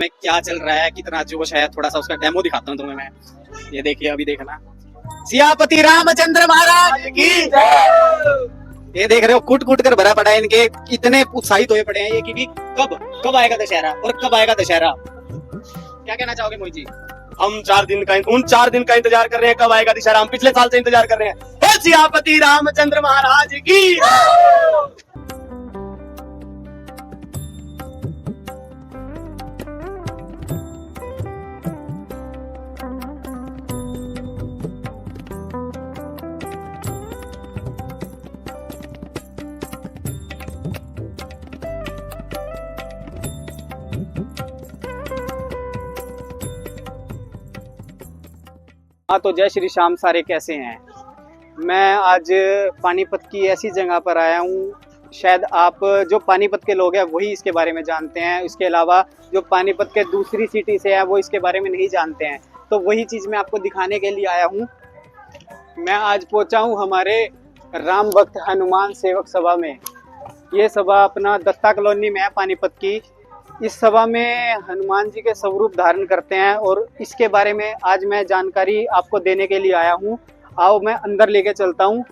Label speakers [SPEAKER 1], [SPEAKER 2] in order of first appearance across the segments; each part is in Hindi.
[SPEAKER 1] में क्या चल रहा है, कितना जोश है, थोड़ा सा उसका डेमो दिखाता हूँ तुम्हें मैं। ये देखिए, अभी देखना, सियापति रामचंद्र महाराज की जय। ये देख रहे हो, कूट कूट कर भरा पड़ा है इनके, इतने उत्साहित हुए पड़े हैं ये कि कब कब आएगा दशहरा और कब आएगा दशहरा। क्या कहना चाहोगे मोहित जी?
[SPEAKER 2] हम उन 4 दिन का इंतजार कर रहे हैं, कब आएगा दशहरा। हम पिछले साल से इंतजार कर रहे हैं। हे सियापति रामचंद्र महाराज की।
[SPEAKER 1] हाँ, तो जय श्री श्याम सारे, कैसे हैं? मैं आज पानीपत की ऐसी जगह पर आया हूँ, शायद आप जो पानीपत के लोग हैं वही इसके बारे में जानते हैं, इसके अलावा जो पानीपत के दूसरी सिटी से हैं वो इसके बारे में नहीं जानते हैं। तो वही चीज़ मैं आपको दिखाने के लिए आया हूँ। मैं आज पहुँचा हूँ हमारे राम भक्त हनुमान सेवक सभा में। ये सभा अपना दत्ता कॉलोनी में है पानीपत की। इस सभा में हनुमान जी के स्वरूप धारण करते हैं और इसके बारे में आज मैं जानकारी आपको देने के लिए आया हूँ। आओ मैं अंदर लेके चलता हूँ।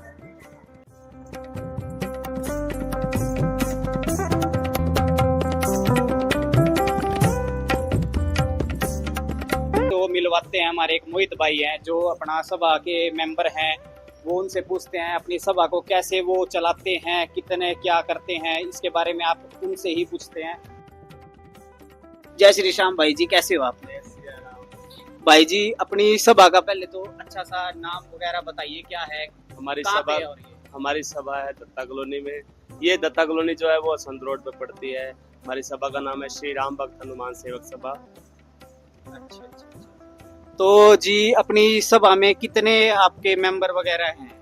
[SPEAKER 1] तो मिलवाते हैं, हमारे एक मोहित भाई हैं जो अपना सभा के मेंबर हैं। वो उनसे पूछते हैं अपनी सभा को कैसे वो चलाते हैं, कितने क्या करते हैं, इसके बारे में आप उनसे ही पूछते हैं। जय श्री श्याम भाई जी, कैसे हो आप? भाई जी, अपनी सभा का पहले तो अच्छा सा नाम वगैरह बताइए, क्या है
[SPEAKER 2] हमारी
[SPEAKER 1] कहाँ
[SPEAKER 2] सभा
[SPEAKER 1] पे है और ये?
[SPEAKER 2] हमारी सभा है दत्ता कॉलोनी में। ये दत्ता कॉलोनी जो है वो संत रोड पे पड़ती है। हमारी सभा का नाम है श्री राम भक्त हनुमान सेवक सभा।
[SPEAKER 1] अच्छा। तो जी, अपनी सभा में कितने आपके मेंबर वगैरह हैं?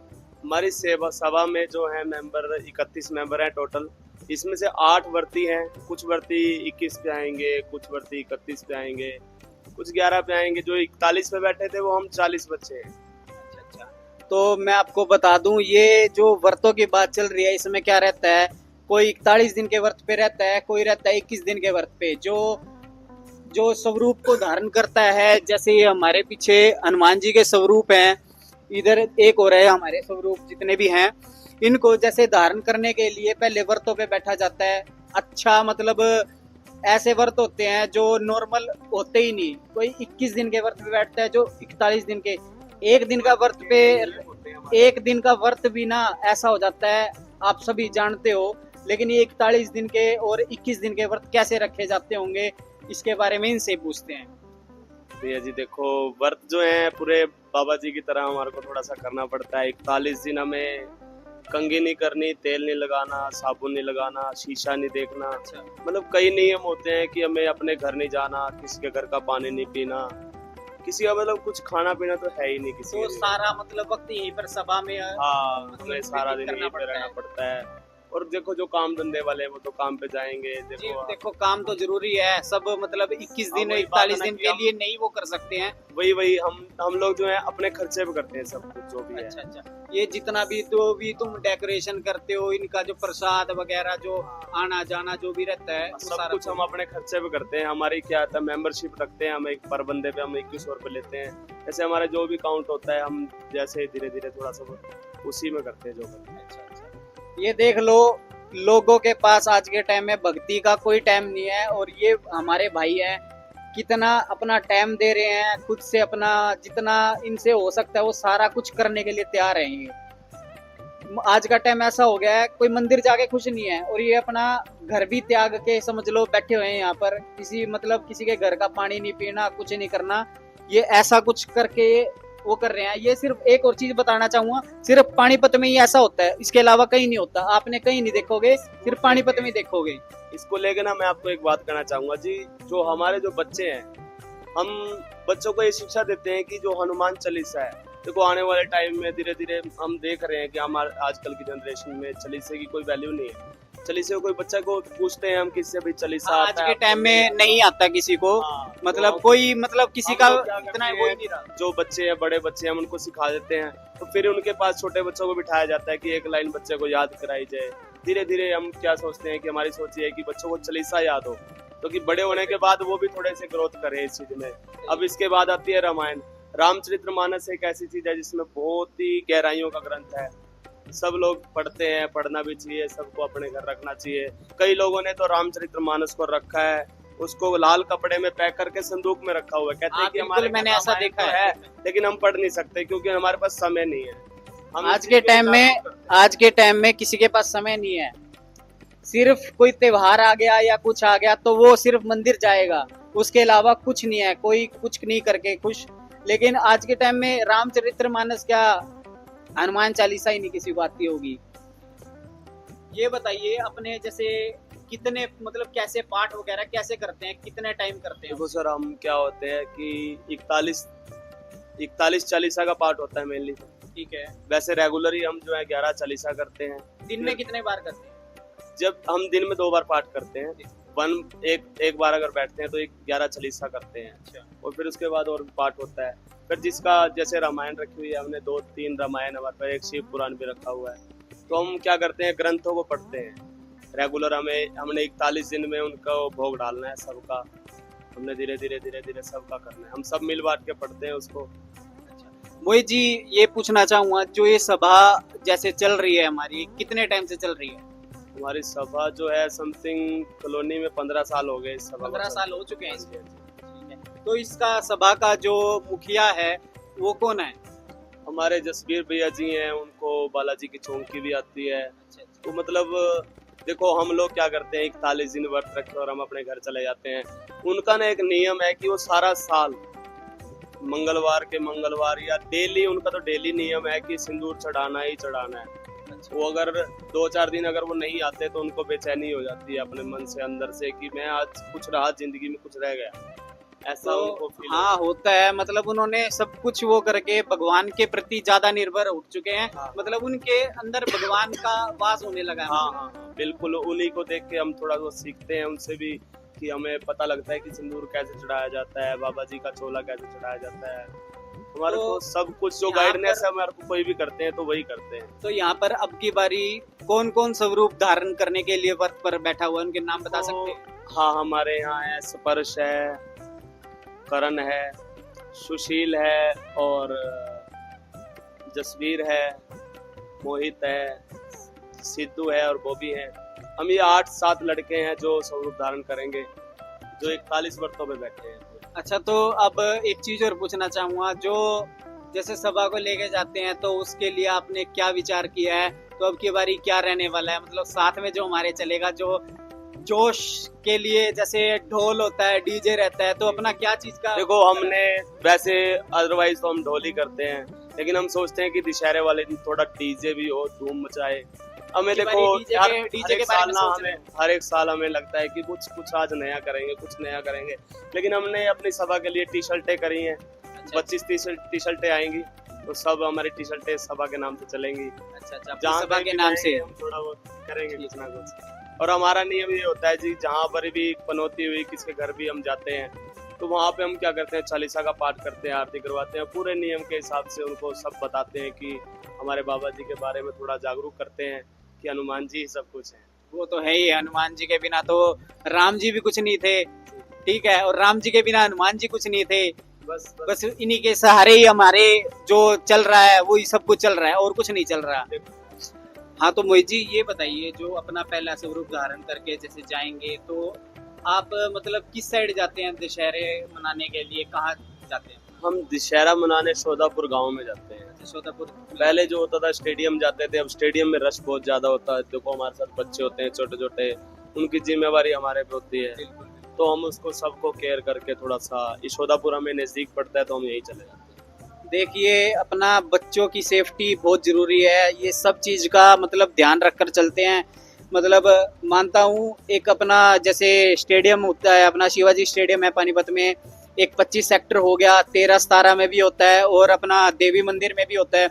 [SPEAKER 2] हमारी सभा में जो है मेंबर 31 मेंबर हैं टोटल। इसमें से 8 वर्ती हैं, कुछ वर्ती 21 पे आएंगे, कुछ वर्ती 31 पे आएंगे, कुछ 11 पे आएंगे। जो 41 पे बैठे थे वो हम 40 बच्चे हैं।
[SPEAKER 1] अच्छा। तो मैं आपको बता दूं, ये जो व्रतों की बात चल रही है इसमें क्या रहता है, कोई 41 दिन के व्रत पे रहता है, कोई रहता है 21 दिन के व्रत पे। जो स्वरूप को धारण करता है, जैसे ये हमारे पीछे हनुमान जी के स्वरूप हैं, इधर एक और है, हमारे स्वरूप जितने भी हैं इनको जैसे धारण करने के लिए पहले व्रतों पे बैठा जाता है। अच्छा, मतलब ऐसे व्रत होते हैं जो नॉर्मल होते ही नहीं। कोई 21 दिन के व्रत पे बैठता है, जो 41 दिन के। एक दिन का व्रत पे, एक दिन का व्रत भी ना ऐसा हो जाता है, आप सभी जानते हो। लेकिन ये 41 दिन के और 21 दिन के व्रत कैसे रखे जाते होंगे, इसके बारे में इनसे पूछते हैं।
[SPEAKER 2] भैया जी देखो, व्रत जो है पूरे बाबा जी की तरह हमारे को थोड़ा सा करना पड़ता है। 41 दिन हमें कंघी नहीं करनी, तेल नहीं लगाना, साबुन नहीं लगाना, शीशा नहीं देखना। मतलब कई नियम होते हैं कि हमें अपने घर नहीं जाना, किसी के घर का पानी नहीं पीना, किसी का मतलब कुछ खाना पीना तो है ही नहीं किसी
[SPEAKER 1] तो सारा मतलब वक्त यहीं पर सभा में
[SPEAKER 2] हमें सारा दिन यहीं पे रहना पड़ता है। और देखो जो काम धंधे वाले हैं वो तो काम पे जाएंगे।
[SPEAKER 1] देखो काम तो जरूरी है, सब मतलब 21 दिन 41 दिन के लिए नहीं वो कर सकते हैं।
[SPEAKER 2] वही हम लोग जो है अपने खर्चे पे करते हैं सब कुछ जो भी है।
[SPEAKER 1] अच्छा। ये जितना भी तो भी तुम डेकोरेशन करते हो, इनका जो प्रसाद वगैरह, जो आना जाना जो भी रहता है,
[SPEAKER 2] सब कुछ हम अपने खर्चे पे करते हैं। हमारी क्या आता है, मेंबरशिप रखते हैं हम, एक पर बंदे पे हम 2100 रुपए लेते हैं। जैसे हमारा जो भी काउंट होता है हम जैसे धीरे धीरे थोड़ा सा उसी में करते हैं जो करते हैं।
[SPEAKER 1] अच्छा। ये देख लो, लोगों के पास आज के टाइम में भक्ति का कोई टाइम नहीं है, और ये हमारे भाई हैं, कितना अपना टाइम दे रहे हैं, खुद से अपना जितना इनसे हो सकता है वो सारा कुछ करने के लिए तैयार हैं। ये आज का टाइम ऐसा हो गया है, कोई मंदिर जाके खुश नहीं है, और ये अपना घर भी त्याग के समझ लो बैठे हुए हैं यहाँ पर। किसी के घर का पानी नहीं पीना, कुछ नहीं करना, ये ऐसा कुछ करके वो कर रहे हैं। ये सिर्फ एक और चीज बताना चाहूंगा, सिर्फ पानीपत में ही ऐसा होता है, इसके अलावा कहीं नहीं होता। आपने कहीं नहीं देखोगे, सिर्फ पानीपत में देखोगे।
[SPEAKER 2] इसको लेकर ना मैं आपको एक बात कहना चाहूंगा जी, जो हमारे जो बच्चे हैं, हम बच्चों को ये शिक्षा देते हैं कि जो हनुमान चालीसा है, देखो आने वाले टाइम में धीरे धीरे हम देख रहे हैं कि हमारे आजकल की जनरेशन में चालीसे की कोई वैल्यू नहीं है। चालीसे को कोई बच्चा को पूछते हैं हम किससे भाई चालीसा
[SPEAKER 1] आज के टाइम में नहीं आता किसी को। मतलब कोई मतलब किसी का इतना वो ही नहीं रहा।
[SPEAKER 2] जो बच्चे हैं, बड़े बच्चे हैं, हम उनको सिखा देते हैं। तो फिर उनके पास छोटे बच्चों को बिठाया जाता है कि एक लाइन बच्चे को याद कराई जाए। धीरे धीरे हम क्या सोचते हैं कि हमारी सोच ये है कि बच्चों को चालीसा याद हो, तो कि बड़े होने के बाद वो भी थोड़े से ग्रोथ करे इस चीज में। अब इसके बाद आती है रामायण। रामचरितमानस एक ऐसी चीज है जिसमें बहुत ही गहराइयों का ग्रंथ है, सब लोग पढ़ते हैं, पढ़ना भी चाहिए, सबको अपने घर रखना चाहिए। कई लोगों ने तो रामचरितमानस को रखा है, उसको लाल कपड़े में पैक करके संदूक में रखा हुआ है। कहते हैं कि हमारे
[SPEAKER 1] मैंने ऐसा देखा
[SPEAKER 2] है, लेकिन हम पढ़ नहीं सकते क्योंकि हमारे पास समय नहीं है।
[SPEAKER 1] आज के टाइम में किसी के पास समय नहीं है। सिर्फ कोई त्योहार आ गया या कुछ आ गया तो वो सिर्फ मंदिर जाएगा, उसके अलावा कुछ नहीं है, कोई कुछ नहीं करके खुश। लेकिन आज के टाइम में रामचरितमानस क्या, हनुमान चालीसा ही नहीं किसी को आती होगी। ये बताइए अपने जैसे कितने मतलब कैसे पाठ वगैरह कैसे करते हैं, कितने टाइम करते हैं?
[SPEAKER 2] देखो सर, हम क्या होते हैं कि 41 चालीसा का पाठ होता है मेनली।
[SPEAKER 1] ठीक है।
[SPEAKER 2] वैसे रेगुलर ही हम जो है 11 चालीसा करते हैं।
[SPEAKER 1] दिन में कितने बार करते हैं?
[SPEAKER 2] जब हम दिन में 2 बार पाठ करते हैं, एक बार अगर बैठते हैं तो 11 चालीसा करते हैं।
[SPEAKER 1] अच्छा।
[SPEAKER 2] और फिर उसके बाद और भी पाठ होता है। फिर जिसका जैसे रामायण रखी हुई है, हमने 2-3 रामायण, हमारे पास एक शिव पुराण भी रखा हुआ है। तो हम क्या करते हैं, ग्रंथों को पढ़ते हैं रेगुलर। हमने 41 दिन में उनका भोग डालना है सबका। हमने धीरे धीरे सबका करना है। हम सब मिल बांट के पढ़ते हैं उसको।
[SPEAKER 1] मोहित जी, ये पूछना चाहूंगा, जो ये सभा जैसे चल रही है हमारी, कितने टाइम से चल रही है?
[SPEAKER 2] हमारी सभा जो है समथिंग कॉलोनी में 15 साल हो गए। इस सभा
[SPEAKER 1] 15 साल हो चुके हैं इसके। तो इसका सभा का जो मुखिया है वो कौन है?
[SPEAKER 2] हमारे जसबीर भैया जी हैं, उनको बालाजी की चौंकी भी आती है। तो मतलब देखो, हम लोग क्या करते हैं, 41 दिन व्रत रखे और हम अपने घर चले जाते हैं। उनका ना एक नियम है कि वो सारा साल मंगलवार या डेली, उनका तो डेली नियम है कि सिंदूर चढ़ाना ही चढ़ाना है। वो अगर 2-4 दिन अगर वो नहीं आते तो उनको बेचैनी हो जाती है अपने मन से, अंदर से, कि मैं आज कुछ रहा जिंदगी में, कुछ रह गया, ऐसा
[SPEAKER 1] तो
[SPEAKER 2] उनको फील
[SPEAKER 1] होता है। मतलब उन्होंने सब कुछ वो करके भगवान के प्रति ज्यादा निर्भर उठ चुके हैं। मतलब उनके अंदर भगवान का वास होने लगा है।
[SPEAKER 2] हाँ, बिल्कुल। उन्हीं को देख के हम थोड़ा बहुत सीखते हैं उनसे भी, कि हमें पता लगता है कि सिंदूर कैसे चढ़ाया जाता है, बाबा जी का चोला कैसे चढ़ाया जाता है। हमारे को सब कुछ जो गाइडेंस है, हमारे को कोई भी करते हैं तो वही करते हैं।
[SPEAKER 1] तो यहाँ पर अब की बारी कौन कौन स्वरूप धारण करने के लिए व्रत पर बैठा हुआ है, उनके नाम बता सकते हैं?
[SPEAKER 2] हाँ, हमारे यहाँ है स्पर्श है, करण है, सुशील है, और जसवीर है, मोहित है, सिद्धू है और बॉबी है। हम ये 8-7 लड़के हैं जो स्वरूप धारण करेंगे, जो 41 व्रतों पे बैठे हैं।
[SPEAKER 1] अच्छा, तो अब एक चीज और पूछना चाहूंगा, जो जैसे सभा को लेके जाते हैं तो उसके लिए आपने क्या विचार किया है? तो अब की बारी क्या रहने वाला है? मतलब साथ में जो हमारे चलेगा, जो जोश के लिए जैसे ढोल होता है, डीजे रहता है, तो अपना क्या चीज का?
[SPEAKER 2] देखो, हमने वैसे अदरवाइज तो हम ढोल ही करते हैं, लेकिन हम सोचते हैं कि दशहरे वाले दिन थोड़ा डीजे भी हो, धूम मचाए। हमें देखो हर एक साल हमें लगता है कि कुछ आज नया करेंगे, कुछ नया करेंगे। लेकिन हमने अपनी सभा के लिए टी-शर्टें करी हैं। 25-30 टी-शर्टें आएंगी, तो सब हमारी टी-शर्टें सभा के नाम से चलेंगी।
[SPEAKER 1] अच्छा, सभा के नाम से
[SPEAKER 2] हम थोड़ा बहुत करेंगे कुछ ना कुछ। और हमारा नियम ये होता है जी, जहाँ पर भी पनौती हुई किसके घर भी हम जाते हैं तो वहाँ पे हम क्या करते हैं, चालीसा का पाठ करते हैं, आरती करवाते हैं, पूरे नियम के हिसाब से उनको सब बताते हैं कि हमारे बाबा जी के बारे में थोड़ा जागरूक करते हैं कि हनुमान जी सब कुछ है।
[SPEAKER 1] वो तो है ही, हनुमान जी के बिना तो राम जी भी कुछ नहीं थे, ठीक है, और राम जी के बिना हनुमान जी कुछ नहीं थे। बस इन्हीं के सहारे ही हमारे जो चल रहा है वो सब कुछ चल रहा है, और कुछ नहीं चल रहा। हाँ, तो मोहित जी ये बताइए, जो अपना पहला स्वरूप धारण करके जैसे जाएंगे तो आप मतलब किस साइड जाते हैं दशहरे मनाने के लिए, कहाँ जाते हैं?
[SPEAKER 2] हम दशहरा मनाने शोधापुर गांव में जाते हैं।
[SPEAKER 1] शोधापुर
[SPEAKER 2] पहले जो होता था स्टेडियम जाते थे, अब स्टेडियम में रश बहुत ज्यादा होता है। देखो, हमारे साथ बच्चे होते हैं छोटे छोटे, उनकी जिम्मेवारी हमारे पे होती है, तो हम उसको सबको केयर करके थोड़ा सा, शोधापुर हमें नजदीक पड़ता है तो हम यही चले जाते हैं।
[SPEAKER 1] देखिए, अपना बच्चों की सेफ्टी बहुत जरूरी है, ये सब चीज का मतलब ध्यान रखकर चलते हैं। मतलब मानता हूँ, एक अपना जैसे स्टेडियम होता है, अपना शिवाजी स्टेडियम है पानीपत में, एक 25 सेक्टर हो गया, 13-17 में भी होता है, और अपना देवी मंदिर में भी होता है।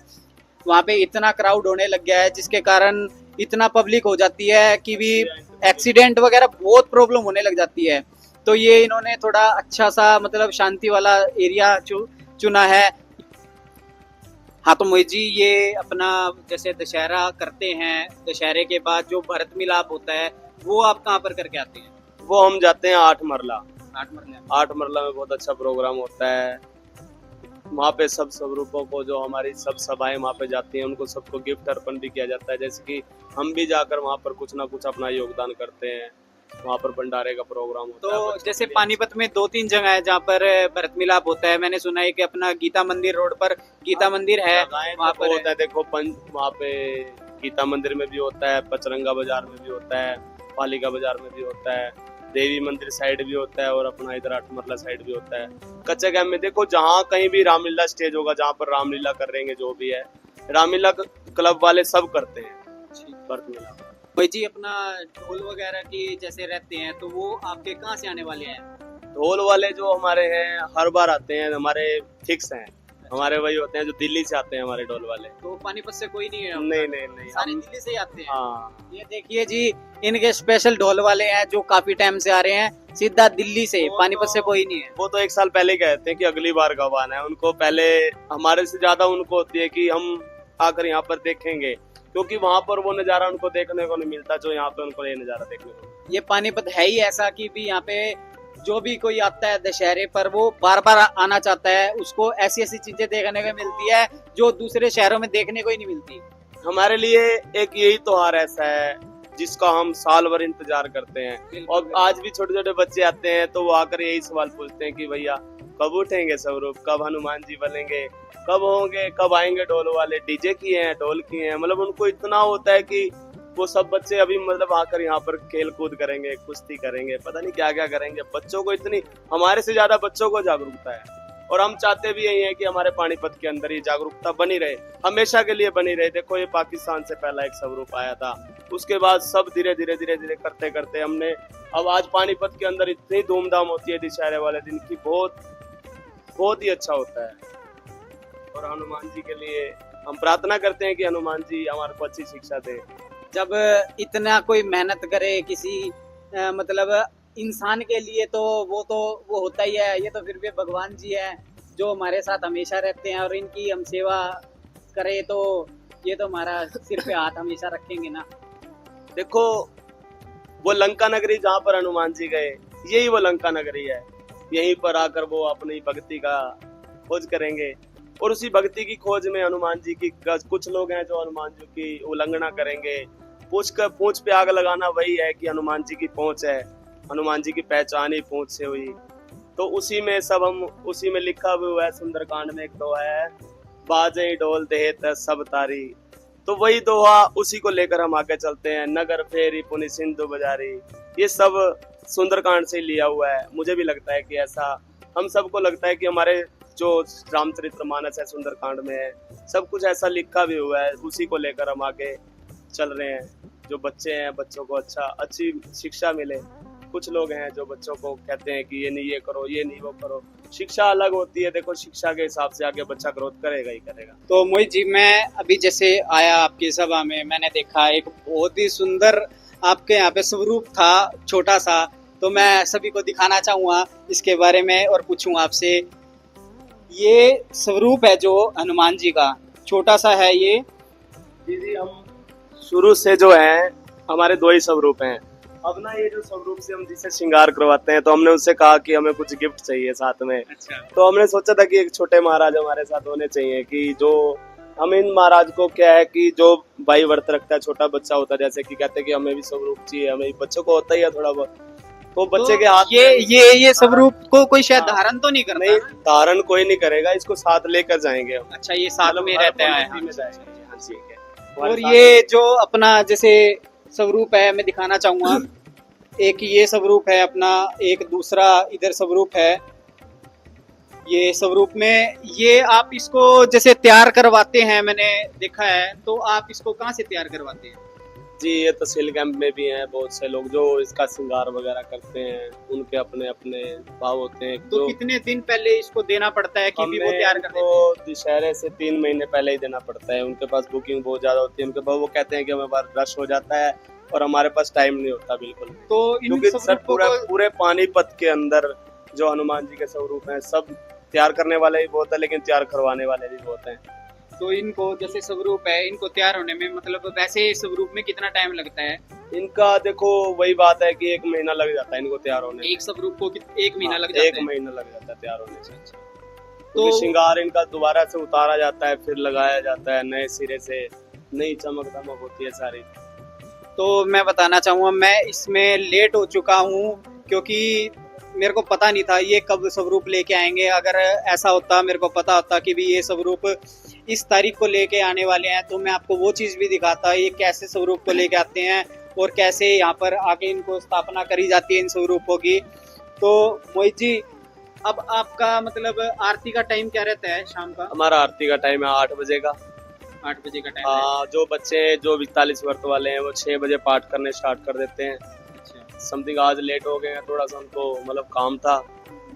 [SPEAKER 1] वहाँ पे इतना क्राउड होने लग गया है जिसके कारण इतना पब्लिक हो जाती है कि भी एक्सीडेंट वगैरह बहुत प्रॉब्लम होने लग जाती है। तो ये इन्होंने थोड़ा अच्छा सा मतलब शांति वाला एरिया चुना है। हाँ, तो मोहित जी ये अपना जैसे दशहरा करते हैं, दशहरे के बाद जो भरत मिलाप होता है वो आप कहाँ पर करके आते हैं?
[SPEAKER 2] वो हम जाते हैं 8 मरला।
[SPEAKER 1] 8 मरले।
[SPEAKER 2] 8 मरला में बहुत अच्छा प्रोग्राम होता है। वहाँ पे सब स्वरूपों को, जो हमारी सब सभाएं वहाँ पे जाती हैं, उनको सबको गिफ्ट अर्पण भी किया जाता है। जैसे कि हम भी जाकर वहाँ पर कुछ ना कुछ अपना योगदान करते हैं। वहाँ पर भंडारे का प्रोग्राम होता है।
[SPEAKER 1] तो
[SPEAKER 2] बच्चों
[SPEAKER 1] जैसे
[SPEAKER 2] के लिए।
[SPEAKER 1] पानीपत में 2-3 जगह है जहाँ पर भरत मिलाप होता है। मैंने सुना है कि अपना गीता मंदिर रोड पर गीता मंदिर है,
[SPEAKER 2] जगहें
[SPEAKER 1] वहाँ
[SPEAKER 2] तो
[SPEAKER 1] पर
[SPEAKER 2] होता है। देखो वहाँ पे गीता मंदिर में भी होता है, पचरंगा बाजार में भी होता है, पालिका बाजार में भी होता है, देवी मंदिर साइड भी होता है, और अपना इधर 8 मरला साइड भी होता है। कच्चे गैम में देखो, जहाँ कहीं भी रामलीला स्टेज होगा, जहाँ पर रामलीला कर रहे हैं, जो भी है रामलीला क्लब वाले सब करते हैं भरत मिलाप।
[SPEAKER 1] भाई जी, अपना ढोल वगैरह की जैसे रहते हैं तो वो आपके कहाँ से आने वाले हैं?
[SPEAKER 2] ढोल वाले जो हमारे हैं हर बार आते हैं, हमारे फिक्स हैं। हमारे वही होते हैं जो दिल्ली से आते हैं, हमारे ढोल वाले।
[SPEAKER 1] तो पानीपत से कोई नहीं है?
[SPEAKER 2] नहीं
[SPEAKER 1] सारे
[SPEAKER 2] हम-
[SPEAKER 1] दिल्ली से ही आते हैं।
[SPEAKER 2] हाँ,
[SPEAKER 1] ये देखिए जी, इनके स्पेशल ढोल वाले हैं जो काफी टाइम से आ रहे हैं, सीधा दिल्ली से,
[SPEAKER 2] वो
[SPEAKER 1] पानीपत
[SPEAKER 2] तो-
[SPEAKER 1] से कोई नहीं है।
[SPEAKER 2] वो तो 1 साल पहले ही कहते हैं कि अगली बार कब आना है। उनको पहले हमारे से ज्यादा उनको होती है कि हम आकर यहाँ पर देखेंगे, क्योंकि वहाँ पर वो नज़ारा उनको देखने को नहीं मिलता जो यहाँ पे उनको ये नज़ारा देखने को मिलता।
[SPEAKER 1] ये पानीपत है ही ऐसा कि भी यहाँ पे जो भी कोई आता है दशहरे पर वो बार बार आना चाहता है। उसको ऐसी ऐसी चीजें देखने को मिलती है जो दूसरे शहरों में देखने को ही नहीं मिलती।
[SPEAKER 2] हमारे लिए एक यही त्योहार ऐसा है जिसका हम साल भर इंतजार करते हैं। और आज भी छोटे छोटे बच्चे आते हैं तो वो आकर यही सवाल पूछते हैं कि भैया कब उठेंगे स्वरूप, कब हनुमान जी बनेंगे, कब होंगे, कब आएंगे ढोल वाले, डीजे किए हैं, ढोल किए हैं। मतलब उनको इतना होता है कि वो सब बच्चे अभी मतलब आकर यहाँ पर खेल कूद करेंगे, कुश्ती करेंगे, पता नहीं क्या क्या करेंगे। बच्चों को इतनी, हमारे से ज्यादा बच्चों को जागरूकता है। और हम चाहते भी यही है कि हमारे पानीपत के अंदर ये जागरूकता बनी रहे, हमेशा के लिए बनी रहे। देखो, ये पाकिस्तान से पहला एक स्वरूप आया था, उसके बाद सब धीरे धीरे करते करते हमने, अब आज पानीपत के अंदर इतनी धूमधाम होती है दशहरे वाले दिन की, बहुत ही अच्छा होता है। और हनुमान जी के लिए हम प्रार्थना करते हैं कि हनुमान जी हमारे को अच्छी शिक्षा दे।
[SPEAKER 1] जब इतना कोई मेहनत करे किसी मतलब इंसान के लिए तो वो होता ही है। ये तो फिर भी भगवान जी है जो हमारे साथ हमेशा रहते हैं, और इनकी हम सेवा करें तो ये तो हमारा सिर पे हाथ हमेशा रखेंगे ना।
[SPEAKER 2] देखो, वो लंका नगरी जहाँ पर हनुमान जी गए, यही वो लंका नगरी है। यहीं पर आकर वो अपनी भक्ति का खोज करेंगे, और उसी भक्ति की खोज में हनुमान जी की कुछ लोग हैं जो हनुमान जी की उल्लंघना करेंगे। पूंछ पे आग लगाना वही है कि हनुमान जी की पहुंच है, हनुमान जी की पहचान ही पहुंच से हुई। तो उसी में सब हम, उसी में लिखा भी हुआ है, सुंदरकांड में एक दोहा है, बाजे ढोल देत सब तारी। तो वही दोहा, उसी को लेकर हम आगे चलते हैं। नगर फेरी पुनि सिंधु बजारी, ये सब सुंदरकांड से लिया हुआ है। मुझे भी लगता है कि ऐसा हम सबको लगता है कि हमारे जो रामचरितमानस है सुंदरकांड में है, सब कुछ ऐसा लिखा भी हुआ है। उसी को लेकर हम आगे चल रहे हैं। जो बच्चे हैं, बच्चों को अच्छी शिक्षा मिले। कुछ लोग हैं जो बच्चों को कहते हैं कि ये नहीं ये करो, ये नहीं वो करो। शिक्षा अलग होती है। देखो, शिक्षा के हिसाब से आगे बच्चा ग्रोथ करेगा ही करेगा।
[SPEAKER 1] तो मोहित जी, मैं अभी जैसे आया आपकी सभा में, मैंने देखा एक बहुत ही सुंदर आपके यहाँ पे स्वरूप था, छोटा सा। तो मैं सभी को दिखाना चाहूँगा इसके बारे में और पूछूँ आपसे। ये स्वरूप है जो हनुमान जी का, छोटा सा है ये।
[SPEAKER 2] जी, हम शुरू से जो है हमारे 2 ही स्वरूप हैं। अब ना ये जो स्वरूप से हम जिसे श्रृंगार करवाते हैं, तो हमने उससे कहा कि हमें कुछ गिफ्ट चाहिए साथ में।
[SPEAKER 1] अच्छा।
[SPEAKER 2] तो हमने सोचा था कि एक छोटे महाराज हमारे साथ होने चाहिए, कि जो हम इन महाराज को क्या है कि जो भाई व्रत रखता है, छोटा बच्चा होता है, जैसे कि कहते हैं कि हमें भी स्वरूप चाहिए, हमें बच्चों को होता ही है थोड़ा बहुत। तो बच्चे के हाथ
[SPEAKER 1] ये स्वरूप को कोई शायद धारण तो नहीं करता?
[SPEAKER 2] नहीं, धारण कोई नहीं करेगा, इसको साथ लेकर जाएंगे हम।
[SPEAKER 1] अच्छा, ये साथ में रहता है।
[SPEAKER 2] में जाएंगे। हाँ, ठीक है।
[SPEAKER 1] और ये जो अपना जैसे स्वरूप है, मैं दिखाना चाहूंगा। एक ये स्वरूप है अपना, एक दूसरा इधर स्वरूप है। ये स्वरूप में ये आप इसको जैसे तैयार करवाते हैं, मैंने देखा है। तो आप इसको कहाँ से तैयार करवाते हैं?
[SPEAKER 2] जी, ये तहसील कैंप में भी हैं बहुत से लोग जो इसका श्रृंगार वगैरह करते हैं। उनके अपने अपने भाव होते हैं।
[SPEAKER 1] तो कितने दिन पहले इसको देना पड़ता है कि भी वो तैयार कर देते हैं?
[SPEAKER 2] तो दशहरे से 3 महीने पहले ही देना पड़ता है। उनके पास बुकिंग बहुत ज्यादा होती है। उनके पास वो कहते हैं कि हमें बार रश हो जाता है और हमारे पास टाइम नहीं होता बिल्कुल।
[SPEAKER 1] तो
[SPEAKER 2] क्योंकि सर पूरे पानीपत के अंदर जो हनुमान जी के स्वरूप हैं, सब तैयार करने वाले भी बहुत है, लेकिन तैयार करवाने वाले भी बहुत हैं।
[SPEAKER 1] तो इनको जैसे स्वरूप है, इनको तैयार होने में मतलब वैसे स्वरूप में कितना टाइम लगता है?
[SPEAKER 2] इनका देखो वही बात है कि 1 महीना लग जाता है इनको तैयार होने में।
[SPEAKER 1] एक स्वरूप को 1 महीना लग
[SPEAKER 2] 1
[SPEAKER 1] जाता है।
[SPEAKER 2] महीना लग जाता है तैयार होने से।
[SPEAKER 1] तो
[SPEAKER 2] तो श्रृंगार इनका दोबारा से उतारा जाता है, फिर लगाया जाता है नए सिरे से, नई चमक दमक होती है सारी।
[SPEAKER 1] तो मैं बताना चाहूँगा, मैं इसमें लेट हो चुका हूँ क्योंकि मेरे को पता नहीं था ये कब स्वरूप लेके आएंगे। अगर ऐसा होता, मेरे को पता होता कि भी ये स्वरूप इस तारीख को लेके आने वाले हैं, तो मैं आपको वो चीज़ भी दिखाता ये कैसे स्वरूप को लेके आते हैं और कैसे यहाँ पर आके इनको स्थापना करी जाती है इन स्वरूपों की। तो मोहित जी, अब आपका मतलब आरती का टाइम क्या रहता है शाम का?
[SPEAKER 2] हमारा आरती का टाइम है 8 बजे का।
[SPEAKER 1] 8 बजे का टाइम है।
[SPEAKER 2] हाँ, जो बच्चे जो 42 व्रत वाले हैं वो 6 बजे पाठ करने स्टार्ट कर देते हैं।
[SPEAKER 1] अच्छा।
[SPEAKER 2] समथिंग आज लेट हो गए हैं, थोड़ा सा उनको मतलब काम था,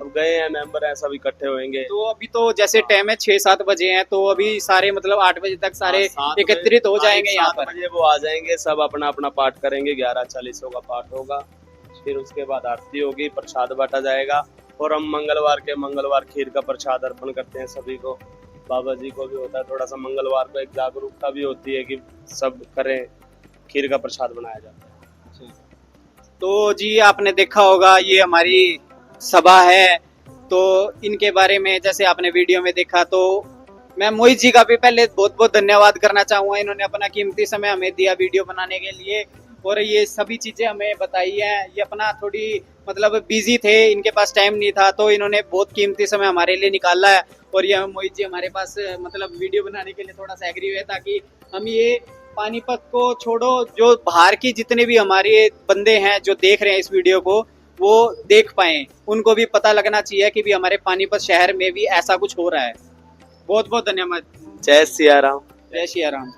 [SPEAKER 2] अब गए हैं मेंबर हैं सब इकट्ठे होंगे।
[SPEAKER 1] तो अभी तो जैसे टाइम है 6-7 बजे हैं, तो अभी सारे मतलब 8 बजे तक सारे
[SPEAKER 2] 7
[SPEAKER 1] एकत्रित हो जाएंगे यहाँ
[SPEAKER 2] 7
[SPEAKER 1] पर।
[SPEAKER 2] बजे वो आ जाएंगे, सब अपना अपना पाठ करेंगे। 11:40 का पाठ होगा, फिर उसके बाद आरती होगी, प्रसाद बांटा जाएगा। और हम मंगलवार खीर का प्रसाद अर्पण करते हैं सभी को। बाबा जी को भी होता है थोड़ा सा मंगलवार को, एक जागरूकता भी होती है कि सब करें, खीर का प्रसाद बनाया जाता है।
[SPEAKER 1] तो जी आपने देखा होगा ये हमारी सभा है, तो इनके बारे में जैसे आपने वीडियो में देखा, तो मैं मोहित जी का भी पहले बहुत बहुत धन्यवाद करना चाहूँगा। इन्होंने अपना कीमती समय हमें दिया वीडियो बनाने के लिए और ये सभी चीज़ें हमें बताई है। ये अपना थोड़ी मतलब बिजी थे, इनके पास टाइम नहीं था, तो इन्होंने बहुत कीमती समय हमारे लिए निकाला है। और ये मोहित जी हमारे पास मतलब वीडियो बनाने के लिए थोड़ा सा एग्री हुए ताकि हम ये पानीपत को छोड़ो, जो बाहर की जितने भी हमारे बंदे हैं जो देख रहे हैं इस वीडियो को, वो देख पाए, उनको भी पता लगना चाहिए कि भी हमारे पानीपत शहर में भी ऐसा कुछ हो रहा है। बहुत बहुत धन्यवाद।
[SPEAKER 2] जय सिया राम।
[SPEAKER 1] जय श्री राम।